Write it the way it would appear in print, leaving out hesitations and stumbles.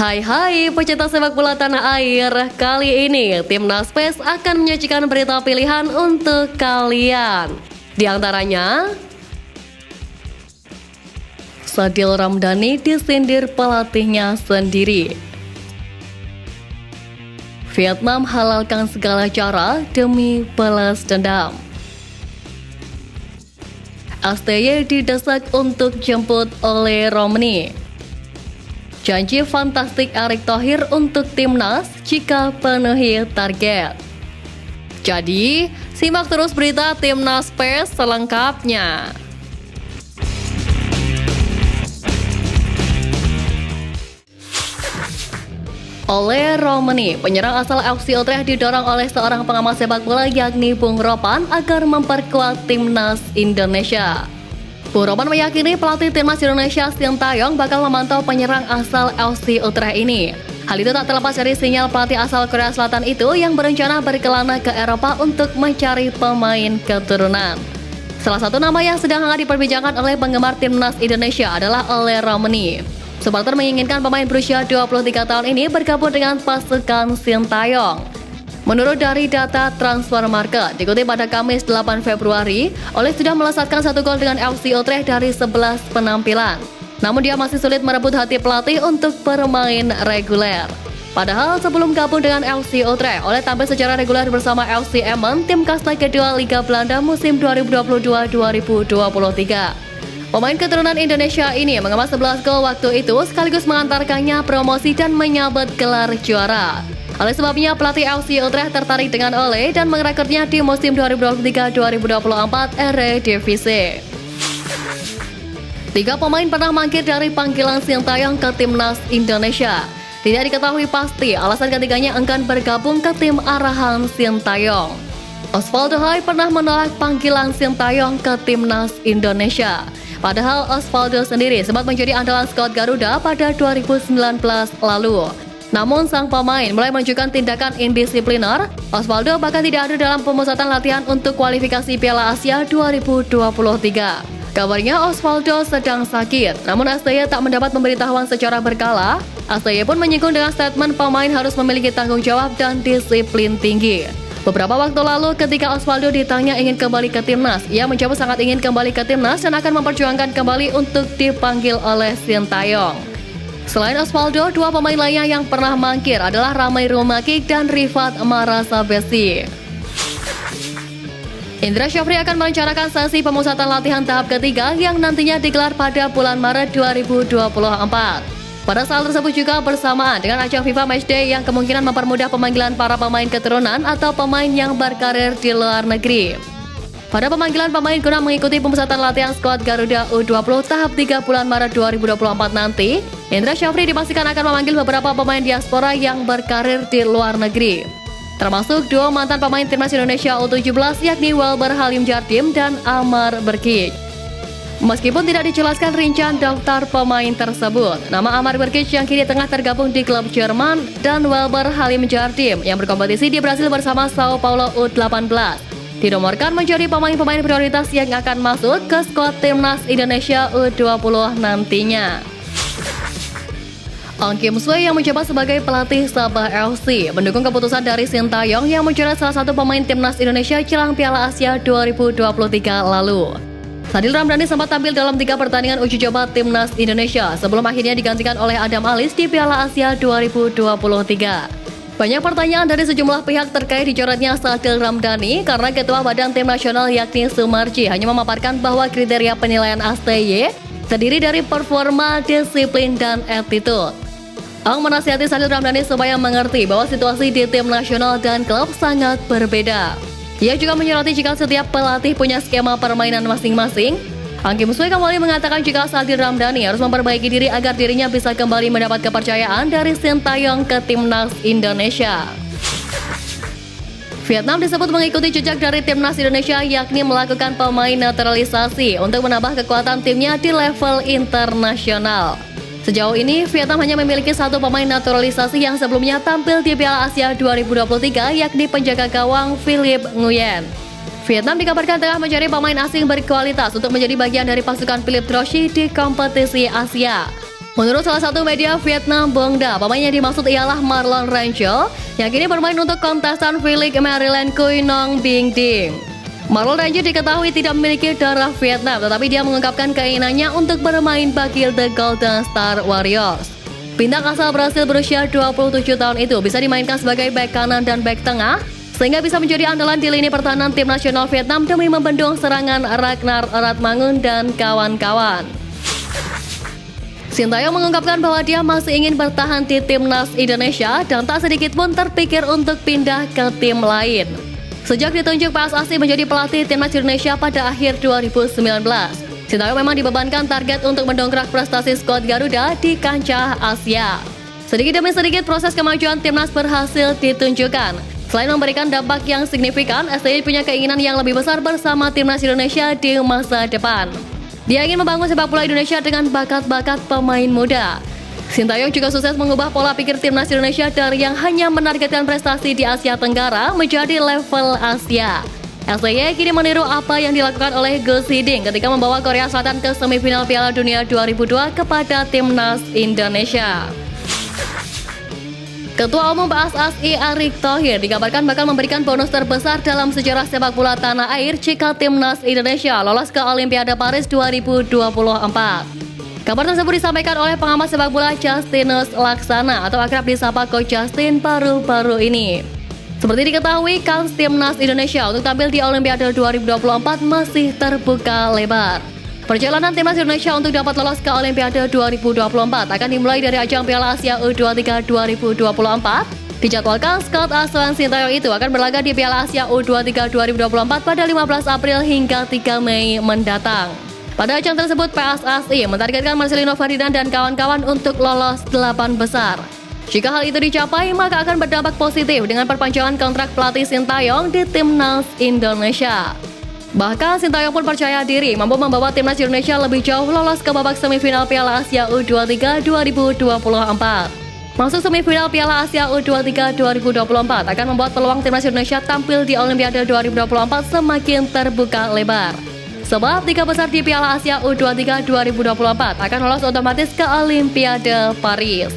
Hai pecinta sepak bola tanah air. Kali ini Timnas PES akan menyajikan berita pilihan untuk kalian. Di antaranya, Sadil Ramdhani disindir pelatihnya sendiri. Vietnam halalkan segala cara demi balas dendam. STY didesak untuk jemput oleh Romney. Janji fantastik Erick Thohir untuk timnas jika penuhi target. Jadi, simak terus berita Timnas PES selengkapnya. Oleh Romney, penyerang asal FC Utrecht didorong oleh seorang pengamat sepak bola yakni Bung Ropan agar memperkuat timnas Indonesia. Bung Ropan meyakini pelatih timnas Indonesia Sintayong bakal memantau penyerang asal FC Utrecht ini. Hal itu tak terlepas dari sinyal pelatih asal Korea Selatan itu yang berencana berkelana ke Eropa untuk mencari pemain keturunan. Salah satu nama yang sedang hangat diperbincangkan oleh penggemar timnas Indonesia adalah Ole Romney. Supporter menginginkan pemain berusia 23 tahun ini bergabung dengan pasukan Sintayong. Menurut dari data Transfer Market, dikutip pada Kamis 8 Februari, Ole sudah melesatkan 1 gol dengan FC Utrecht dari 11 penampilan. Namun dia masih sulit merebut hati pelatih untuk bermain reguler. Padahal sebelum gabung dengan FC Utrecht, Ole tampil secara reguler bersama FC Emmen, tim kasta kedua Liga Belanda musim 2022-2023. Pemain keturunan Indonesia ini mengemas 11 gol waktu itu sekaligus mengantarkannya promosi dan menyabet gelar juara. Oleh sebabnya pelatih FC Utrecht tertarik dengan Ole dan merekrutnya di musim 2023-2024 Eredivisie. 3 pemain pernah mangkir dari panggilan Sintayong ke timnas Indonesia. Tidak diketahui pasti alasan ketiganya enggan bergabung ke tim arahan Sintayong. Osvaldo Hai pernah menolak panggilan Sintayong ke timnas Indonesia. Padahal Osvaldo sendiri sempat menjadi andalan skuad Garuda pada 2019 lalu. Namun sang pemain mulai menunjukkan tindakan indisipliner. Osvaldo bahkan tidak ada dalam pemusatan latihan untuk kualifikasi Piala Asia 2023. Kabarnya Osvaldo sedang sakit, namun STY tak mendapat pemberitahuan secara berkala. STY pun menyinggung dengan statement pemain harus memiliki tanggung jawab dan disiplin tinggi. Beberapa waktu lalu ketika Osvaldo ditanya ingin kembali ke timnas, ia menjawab sangat ingin kembali ke timnas dan akan memperjuangkan kembali untuk dipanggil oleh Sintayong. Selain Osvaldo, 2 pemain lainnya yang pernah mangkir adalah Ramai Rumakik dan Rifat Marasabesi. Indra Syafri akan merencanakan sesi pemusatan latihan tahap ketiga yang nantinya digelar pada bulan Maret 2024. Pada saat tersebut juga bersamaan dengan ajang FIFA Matchday yang kemungkinan mempermudah pemanggilan para pemain keturunan atau pemain yang berkarir di luar negeri. Pada pemanggilan pemain guna mengikuti pemusatan latihan skuad Garuda U20 tahap 3 bulan Maret 2024 nanti, Indra Syafri dipastikan akan memanggil beberapa pemain diaspora yang berkarir di luar negeri. Termasuk 2 mantan pemain timnas Indonesia U17 yakni Welber Halim Jardim dan Amar Berkic. Meskipun tidak dijelaskan rincian daftar pemain tersebut, nama Amar Berkic yang kini tengah tergabung di klub Jerman dan Welber Halim Jardim yang berkompetisi di Brasil bersama Sao Paulo U18 dinomorkan menjadi pemain-pemain prioritas yang akan masuk ke skuad timnas Indonesia U20 nantinya. Ong Kim Sue yang menjabat sebagai pelatih Sabah FC mendukung keputusan dari Sintayong yang mencoret salah satu pemain timnas Indonesia jelang Piala Asia 2023 lalu. Sadil Ramdhani sempat tampil dalam 3 pertandingan uji coba timnas Indonesia sebelum akhirnya digantikan oleh Adam Alis di Piala Asia 2023. Banyak pertanyaan dari sejumlah pihak terkait dicoretnya Sadil Ramdhani karena Ketua Badan Tim Nasional yakni Sumarji hanya memaparkan bahwa kriteria penilaian STY terdiri dari performa, disiplin, dan attitude. Ong menasihati Sadil Ramdhani supaya mengerti bahwa situasi di tim nasional dan klub sangat berbeda. Ia juga menyoroti jika setiap pelatih punya skema permainan masing-masing. Ong Kim Sue kembali mengatakan jika Sadil Ramdhani harus memperbaiki diri agar dirinya bisa kembali mendapat kepercayaan dari Sintayong ke timnas Indonesia. Vietnam disebut mengikuti jejak dari timnas Indonesia yakni melakukan pemain naturalisasi untuk menambah kekuatan timnya di level internasional. Sejauh ini, Vietnam hanya memiliki 1 pemain naturalisasi yang sebelumnya tampil di Piala Asia 2023 yakni penjaga gawang Philip Nguyen. Vietnam dikabarkan tengah mencari pemain asing berkualitas untuk menjadi bagian dari pasukan Philip Troshi di kompetisi Asia. Menurut salah satu media Vietnam Bongda, pemain yang dimaksud ialah Marlon Rancho yang kini bermain untuk kontestan V-League Maryland Cui Nong Binh Diem. Marlon Rancho diketahui tidak memiliki darah Vietnam, tetapi dia mengungkapkan keinginannya untuk bermain bagi The Golden Star Warriors. Bintang asal Brasil berusia 27 tahun itu bisa dimainkan sebagai bek kanan dan bek tengah, sehingga bisa menjadi andalan di lini pertahanan tim nasional Vietnam demi membendung serangan Ragnar Ratmangun dan kawan-kawan. Sintayong mengungkapkan bahwa dia masih ingin bertahan di timnas Indonesia dan tak sedikit pun terpikir untuk pindah ke tim lain. Sejak ditunjuk PSSI menjadi pelatih timnas Indonesia pada akhir 2019, Sintayong memang dibebankan target untuk mendongkrak prestasi skuad Garuda di kancah Asia. Sedikit demi sedikit proses kemajuan timnas berhasil ditunjukkan. Selain memberikan dampak yang signifikan, STY punya keinginan yang lebih besar bersama timnas Indonesia di masa depan. Dia ingin membangun sepak bola Indonesia dengan bakat-bakat pemain muda. Sintayong juga sukses mengubah pola pikir timnas Indonesia dari yang hanya menargetkan prestasi di Asia Tenggara menjadi level Asia. STY kini meniru apa yang dilakukan oleh Gus Hiding ketika membawa Korea Selatan ke semifinal Piala Dunia 2002 kepada timnas Indonesia. Ketua Umum PSSI Erick Thohir dikabarkan bakal memberikan bonus terbesar dalam sejarah sepak bola tanah air jika timnas Indonesia lolos ke Olimpiade Paris 2024. Kabar tersebut disampaikan oleh pengamat sepak bola Justinus Laksana atau akrab disapa Coach Justin baru-baru ini. Seperti diketahui, kans timnas Indonesia untuk tampil di Olimpiade 2024 masih terbuka lebar. Perjalanan timnas Indonesia untuk dapat lolos ke Olimpiade 2024 akan dimulai dari ajang Piala Asia U23 2024. Dijadwalkan skuad asuhan Sintayong itu akan berlaga di Piala Asia U23 2024 pada 15 April hingga 3 Mei mendatang. Pada ajang tersebut, PSSI mentargetkan Marcelino Ferdinand dan kawan-kawan untuk lolos 8 besar. Jika hal itu dicapai, maka akan berdampak positif dengan perpanjangan kontrak pelatih Sintayong di timnas Indonesia. Bahkan Sintayong pun percaya diri mampu membawa timnas Indonesia lebih jauh lolos ke babak semifinal Piala Asia U23 2024. Masuk semifinal Piala Asia U23 2024 akan membuat peluang timnas Indonesia tampil di Olimpiade 2024 semakin terbuka lebar. Sebab 3 besar di Piala Asia U23 2024 akan lolos otomatis ke Olimpiade Paris.